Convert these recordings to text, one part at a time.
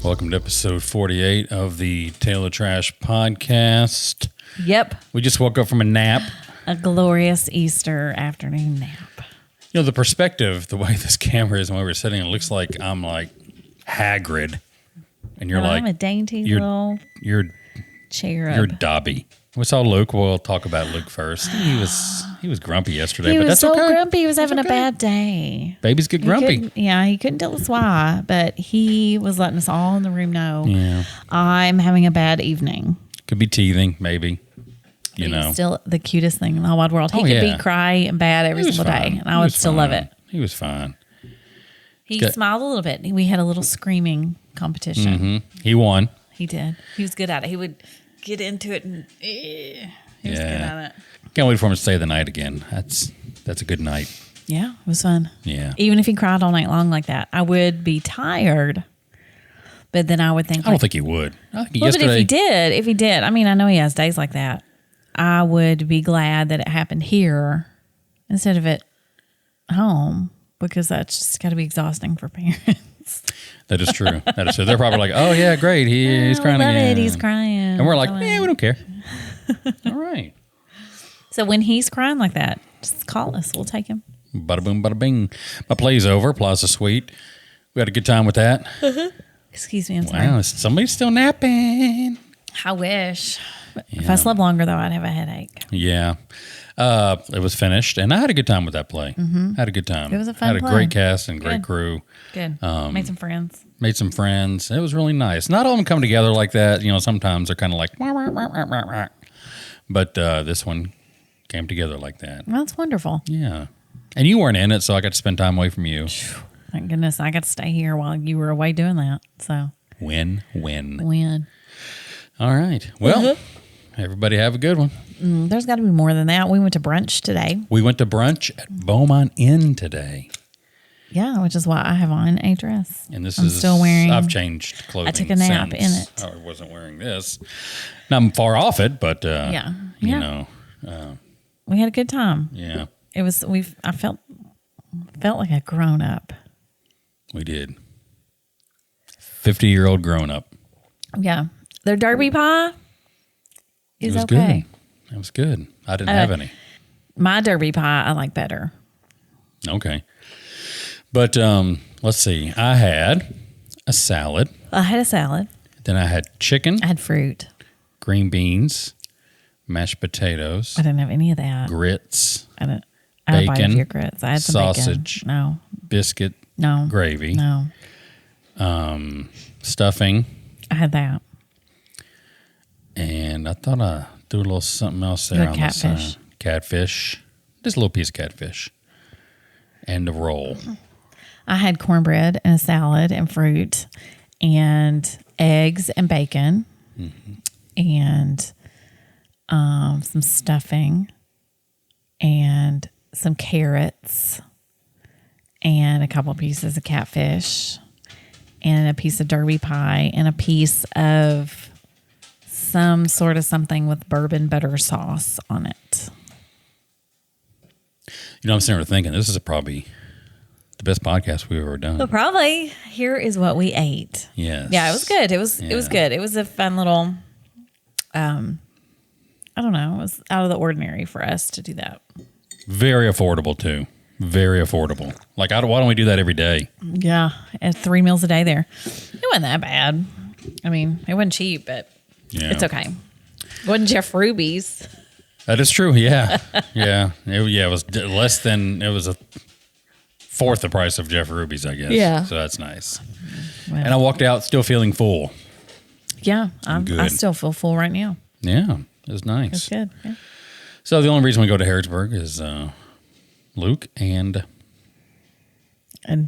Welcome to episode 48 of the Tale of Trash podcast. Yep. We just woke up from a nap. A glorious Easter afternoon nap. You know, the perspective, the way this camera is when we were sitting, it looks like I'm like Hagrid. And you're like... I'm a dainty little You're cherub. Dobby. We saw Luke. We'll talk about Luke first. He was grumpy yesterday, He but was that's so okay. grumpy. He was having okay. a bad day. Babies get grumpy. He couldn't tell us why, but he was letting us all in the room know, Yeah. I'm having a bad evening. Could be teething, maybe. You He know. was still the cutest thing in the whole wide world. He could be cry and bad every single day, and I would still love it. He was fine. He smiled a little bit. We had a little screaming competition. Mm-hmm. He won. He did. He was good at it. He would get into it and he was good at it. Can't wait for him to stay the night again. That's a good night. Yeah, it was fun. Yeah. Even if he cried all night long like that, I would be tired. But then I would think, I don't think he would. I think but if he did, I mean, I know he has days like that. I would be glad that it happened here instead of at home, because that's just got to be exhausting for parents. That is true. That is true. They're probably like, oh, yeah, great. He's crying love again. He's crying. And we're like, yeah, we don't care. All right. So when he's crying like that, just call us. We'll take him. Bada boom, bada bing. My play's over. Plaza Suite. We had a good time with that. Excuse me. I'm sorry. Wow, somebody's still napping. I wish. If I slept longer, though, I'd have a headache. Yeah. It was finished, and I had a good time with that play. Mm-hmm. Had a good time. It was a fun Had a play. great cast and great crew. Good. Made some friends. Made some friends. It was really nice. Not all of them come together like that. You know, sometimes they're kind of like, wah, wah, wah, wah, wah, wah. But this one came together like that. Well, that's wonderful. Yeah. And you weren't in it, so I got to spend time away from you. Thank goodness I got to stay here while you were away doing that. So Win. All right. Well, everybody have a good one. There's got to be more than that. We went to brunch today. We went to brunch at Beaumont Inn today. Yeah, which is why I have on a dress. And I'm still wearing. I've changed clothing. I took a nap in it. I wasn't wearing this. Now I'm far off it, but you know, we had a good time. yeah, It was. I felt like a grown up. we did. 50-year-old grown up. Yeah, their Derby pie is okay. Good. It was good. I didn't have any. My Derby pie I like better. Okay, but let's see. I had a salad. I had a salad. Then I had chicken. I had fruit. Green beans, mashed potatoes. I didn't have any of that. Grits. I didn't. I had Bacon. your grits. I had some sausage. Bacon. No. Biscuit. No. Gravy. No. Stuffing. I had that. And I thought I threw a little something else there Like on catfish. the side. Catfish. Just a little piece of catfish. And a roll. I had cornbread and a salad and fruit and eggs and bacon and some stuffing and some carrots and a couple pieces of catfish and a piece of Derby pie and a piece of some sort of something with bourbon butter sauce on it. You know, I'm sitting there thinking, this is probably the best podcast we've ever done. Well, probably. Here is what we ate. Yes. Yeah, it was good. It was good. It was a fun little, I don't know, it was out of the ordinary for us to do that. Very affordable, too. Very affordable. Like, why don't we do that every day? Yeah, at 3 meals a day there. It wasn't that bad. I mean, it wasn't cheap, but it's okay. It wasn't Jeff Ruby's. That is true. Yeah. Yeah. It was less than, it was a fourth the price of Jeff Ruby's, I guess. Yeah. So that's nice. Well, And I walked out still feeling full. Yeah, I Good. still feel full right now. Yeah. It was nice. It's good. Yeah. So the only reason we go to Harrodsburg is Luke and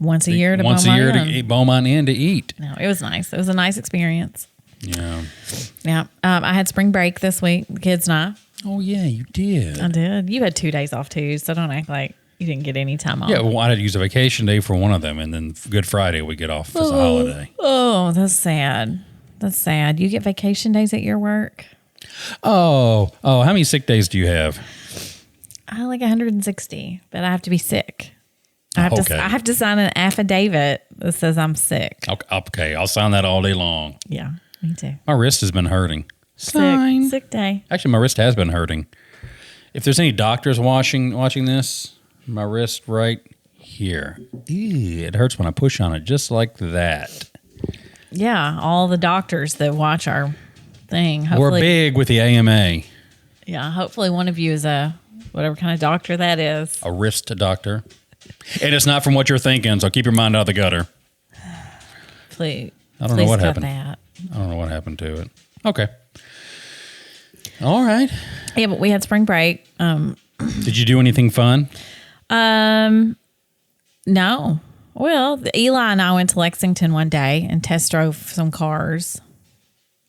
once a year to Beaumont Inn to eat. No, it was nice. It was a nice experience. Yeah. Yeah. I had spring break this week, the kids and I. Oh, yeah, you did. I did. You had 2 days off too, so don't act like you didn't get any time off. Yeah, well, I had to use a vacation day for one of them, and then Good Friday we get off as a holiday. Oh, that's sad. That's sad. You get vacation days at your work? Oh, how many sick days do you have? I like 160, but I have to be sick. I have Okay. to sign an affidavit that says I'm sick. Okay, I'll sign that all day long. Yeah, me too. My wrist has been hurting. Sign. Sick day. Actually, my wrist has been hurting. If there's any doctors watching this, my wrist right here. Ew, it hurts when I push on it, just like that. Yeah, all the doctors that watch our thing. We're big with the AMA. Yeah, hopefully one of you is a whatever kind of doctor that is. A wrist doctor. And it's not from what you're thinking, so keep your mind out of the gutter. Please. I don't know what happened. That. I don't know what happened to it. Okay. All right. Yeah, but we had spring break. Did you do anything fun? No. Well, Eli and I went to Lexington one day and test drove some cars.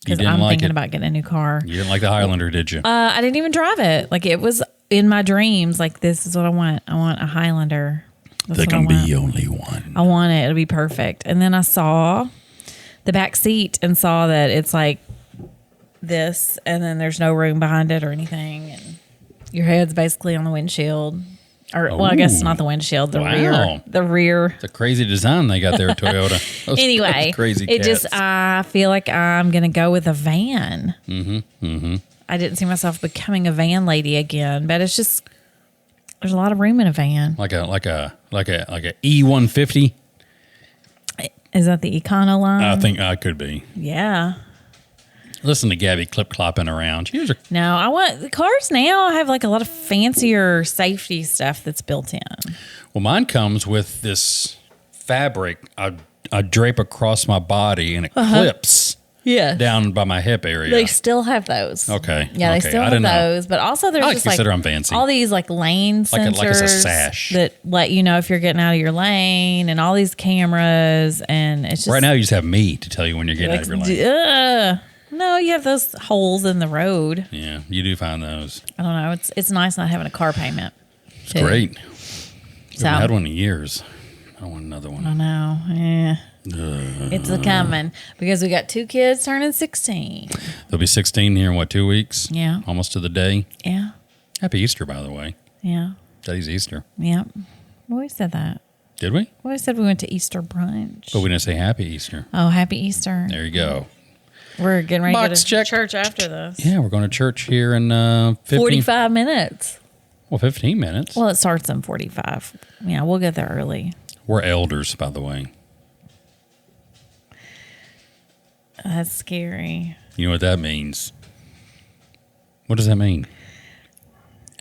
Because I'm thinking about getting a new car. You didn't like the Highlander, did you? I didn't even drive it. Like, it was in my dreams. Like, this is what I want. I want a Highlander. There can be only one. I want it. It'll be perfect. And then I saw the back seat and saw that it's like this, and then there's no room behind it or anything. And your head's basically on the windshield. Or, well, I guess not the windshield, the rear. The rear. It's a crazy design they got there at Toyota. Anyway, crazy it just, I feel like I'm going to go with a van. I didn't see myself becoming a van lady again, but it's just, there's a lot of room in a van. Like a E150. Is that the Econo line? I think I could be. Yeah. Listen to Gabby clip-clopping around. No, I want the cars now have like a lot of fancier safety stuff that's built in. Well, mine comes with this fabric I drape across my body, and it clips down by my hip area. They still have those. Okay. Yeah, they still have those. But also there's just like I'm fancy. all these like lane sensors like it's a sash that let you know if you're getting out of your lane, and all these cameras, and it's just right now you just have me to tell you when you're getting out of your lane. No, you have those holes in the road. Yeah, you do find those. I don't know. It's nice not having a car payment. It's great. So, I haven't had one in years. I don't want another one. I know. Yeah. It's a coming because we got 2 kids turning 16. They'll be 16 here in, 2 weeks? Yeah. Almost to the day. Yeah. Happy Easter, by the way. Yeah. Today's Easter. Yeah. We always said that. Did we? We always said we went to Easter brunch. But we didn't say Happy Easter. Oh, Happy Easter. There you go. We're getting ready Box to go to check. church after this. Yeah, we're going to church here in 45 minutes. Well, 15 minutes. Well, it starts in 45. Yeah, we'll get there early. We're elders, by the way. That's scary. You know what that means? What does that mean?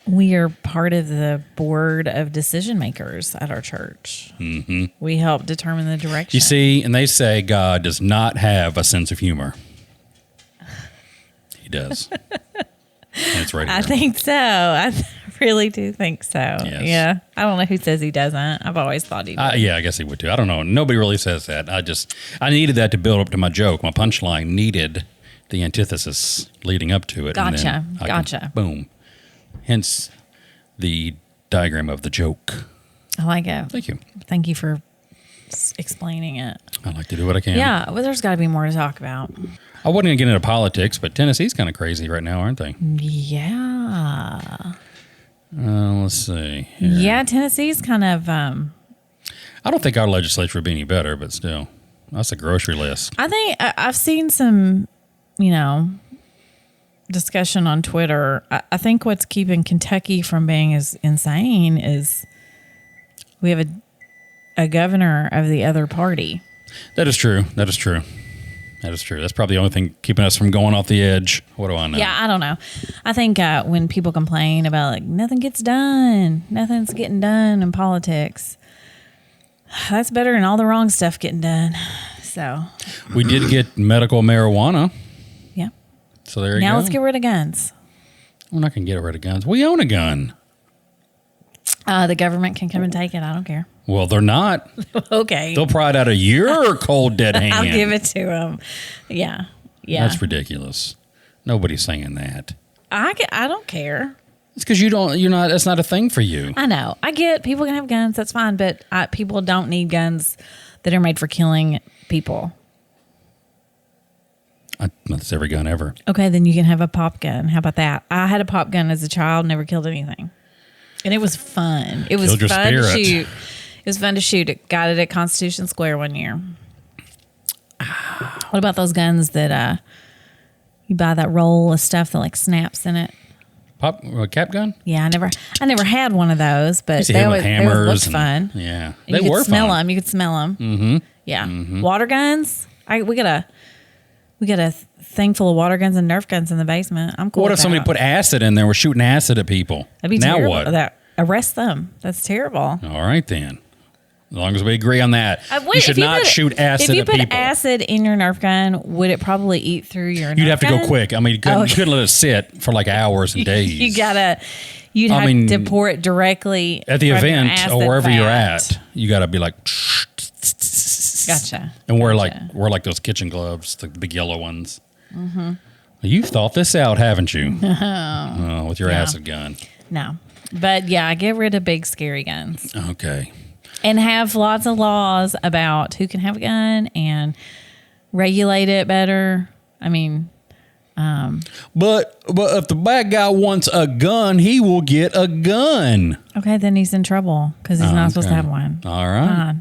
We are part of the board of decision makers at our church. Mm-hmm. We help determine the direction. You see, and they say God does not have a sense of humor. He does. And it's right here. I think so. I really do think so. Yes. Yeah. I don't know who says he doesn't. I've always thought he did. Yeah, I guess he would too. I don't know. Nobody really says that. I needed that to build up to my joke. My punchline needed the antithesis leading up to it. Gotcha. And then boom. Hence the diagram of the joke. I like it. Thank you. Thank you for explaining it. I like to do what I can. Yeah. Well, there's got to be more to talk about. I wasn't going to get into politics, but Tennessee's kind of crazy right now, aren't they? Yeah. Let's see. Here. Yeah, Tennessee's kind of... I don't think our legislature would be any better, but still. That's a grocery list. I think I've seen some, discussion on Twitter. I think what's keeping Kentucky from being as insane is we have a governor of the other party. That is true. That's probably the only thing keeping us from going off the edge. What do I know? Yeah, I don't know. I think when people complain about like nothing's getting done in politics, that's better than all the wrong stuff getting done. So we did get medical marijuana. Yeah. So there you go. Now let's get rid of guns. We're not going to get rid of guns. We own a gun. The government can come and take it. I don't care. Well, they're not. Okay. They'll pry it out of your cold, dead hand. I'll give it to them. Yeah. Yeah. That's ridiculous. Nobody's saying that. I don't care. It's because that's not a thing for you. I know. I get people can have guns. That's fine. But people don't need guns that are made for killing people. That's every gun ever. Okay, then you can have a pop gun. How about that? I had a pop gun as a child, never killed anything. And it was fun. It was fun to shoot. It was fun to shoot. It got it at Constitution Square one year. What about those guns that you buy that roll of stuff that like snaps in it? Cap gun? Yeah, I never had one of those, but they always looked fun. Yeah, they were smell them. You could smell them. Mm-hmm. Yeah, Mm-hmm. water guns. We got a thing full of water guns and Nerf guns in the basement. I'm cool. What with if somebody that. put acid in there? We're shooting acid at people. That'd be now terrible. what? Arrest them. That's terrible. All right then. As long as we agree on that, Wait, you should not shoot acid at people. If you put acid in your Nerf gun, would it probably eat through your Nerf gun? You'd have to go quick. I mean, you couldn't let it sit for like hours and days. You'd have to pour it directly at the from your event acid or wherever you're vat. at. You got to be like, Gotcha. and wear Gotcha. like those kitchen gloves, the big yellow ones. Mm-hmm. You've thought this out, haven't you? With your acid gun. No, but yeah, get rid of big scary guns. Okay. And have lots of laws about who can have a gun and regulate it better. I mean, but if the bad guy wants a gun, he will get a gun. okay, then he's in trouble because he's not supposed to Okay. have one. All right.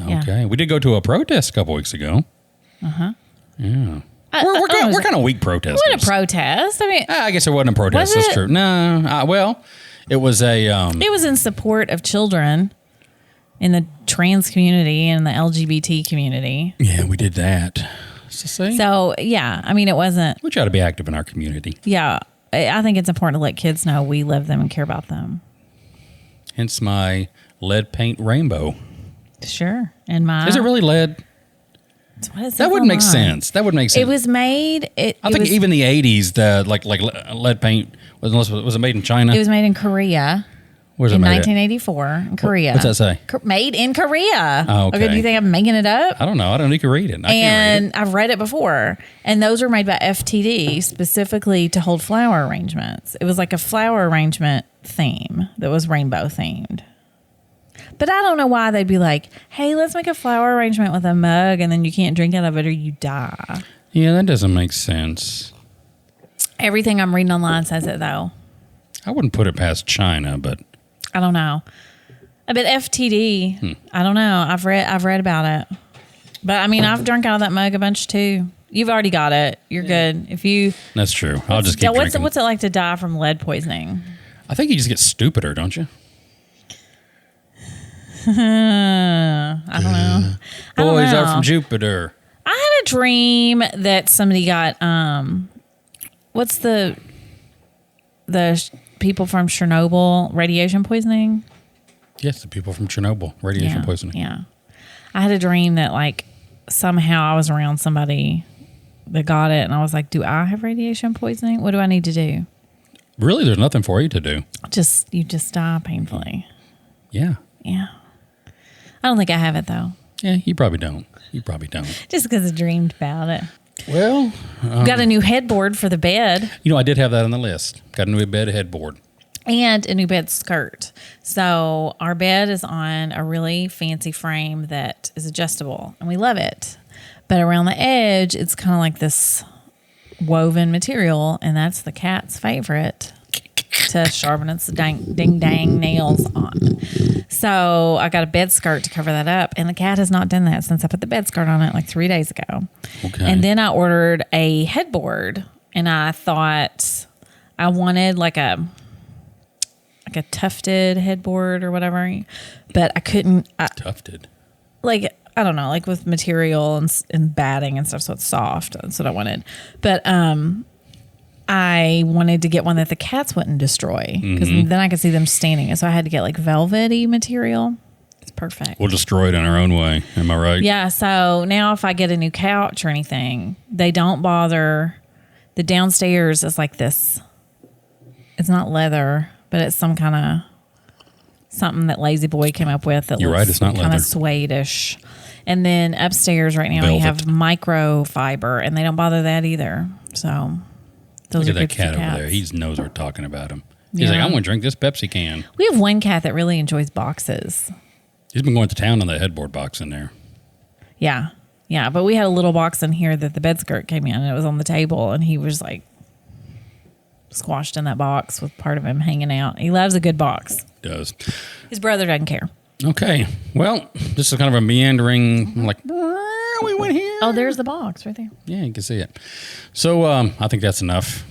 Yeah. Okay. We did go to a protest a couple weeks ago. Yeah. We're kind of weak protesters. It wasn't a protest. I mean, I guess it wasn't a protest. Was That's it? true. No. Well, it was a. it was in support of children in the trans community and the LGBT community. Yeah, we did that. So, yeah, I mean, it wasn't. We try to be active in our community. Yeah, I think it's important to let kids know we love them and care about them. Hence my lead paint rainbow. Sure. And my. Is it really lead? What is That would make sense. That would make sense. It was made. I think even the 80s, the like lead paint was it made in China? It was made in Korea. Where's it in made 1984 in Korea. What's that say? Made in Korea. Oh, okay. Do you think I'm making it up? I don't know. I don't know. You can read it. I can't read And it. I've read it before. And those were made by FTD specifically to hold flower arrangements. It was like a flower arrangement theme that was rainbow themed. But I don't know why they'd be like, hey, let's make a flower arrangement with a mug and then you can't drink out of it or you die. Yeah, that doesn't make sense. Everything I'm reading online says it, though. I wouldn't put it past China, but I don't know. But FTD, I don't know. I've read about it. But I mean, I've drunk out of that mug a bunch too. You've already got it. You're good. If you that's true. I'll just keep drinking. What's it like to die from lead poisoning? I think you just get stupider, don't you? I don't know. Boys are from Jupiter. I had a dream that somebody got what's the people from Chernobyl radiation poisoning? Yes, the people from Chernobyl radiation poisoning. Yeah. I had a dream that like somehow I was around somebody that got it and I was like, do I have radiation poisoning? What do I need to do? Really, there's nothing for you to do. You just die painfully. Yeah. Yeah. I don't think I have it though. Yeah, you probably don't. Just because I dreamed about it. Well, Got a new headboard for the bed. I did have that on the list. Got a new bed headboard. And a new bed skirt. So our bed is on a really fancy frame that is adjustable, and we love it. But around the edge, it's kind of like this woven material, and that's the cat's favorite to sharpen its ding dang nails on. So I got a bed skirt to cover that up, and the cat has not done that since I put the bed skirt on it like 3 days ago. Okay. And then I ordered a headboard, and I thought I wanted like a tufted headboard or whatever, but I couldn't. Tufted. Like, I don't know, like with material and batting and stuff, so it's soft. That's what I wanted. But I wanted to get one that the cats wouldn't destroy because then I could see them staining it. So I had to get like velvety material. It's perfect. We'll destroy it in our own way. Am I right? Yeah. So now if I get a new couch or anything, they don't bother. The downstairs is like this. It's not leather, but it's some kind of something that Lazy Boy came up with. That You're right, it's not kind leather. of suede-ish. And then upstairs right now we have microfiber, and they don't bother that either. So those Look are at that good cat for over cats. there. He knows we're talking about him. He's like, Yeah. I'm going to drink this Pepsi can. We have one cat that really enjoys boxes. He's been going to town on that headboard box in there. Yeah. Yeah. But we had a little box in here that the bed skirt came in, and it was on the table, and he was like squashed in that box with part of him hanging out. He loves a good box. Does. His brother doesn't care. Okay. Well, this is kind of a meandering, like, we went here. Oh, there's the box right there. Yeah, you can see it. So I think that's enough.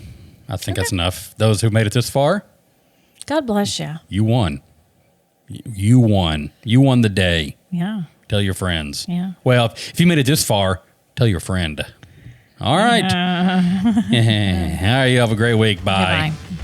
That's enough. Those who made it this far, God bless you. you won. You won. You won the day. Yeah. Tell your friends. Yeah. Well, if you made it this far, tell your friend. All right. All right. You have a great week. Bye. Goodbye.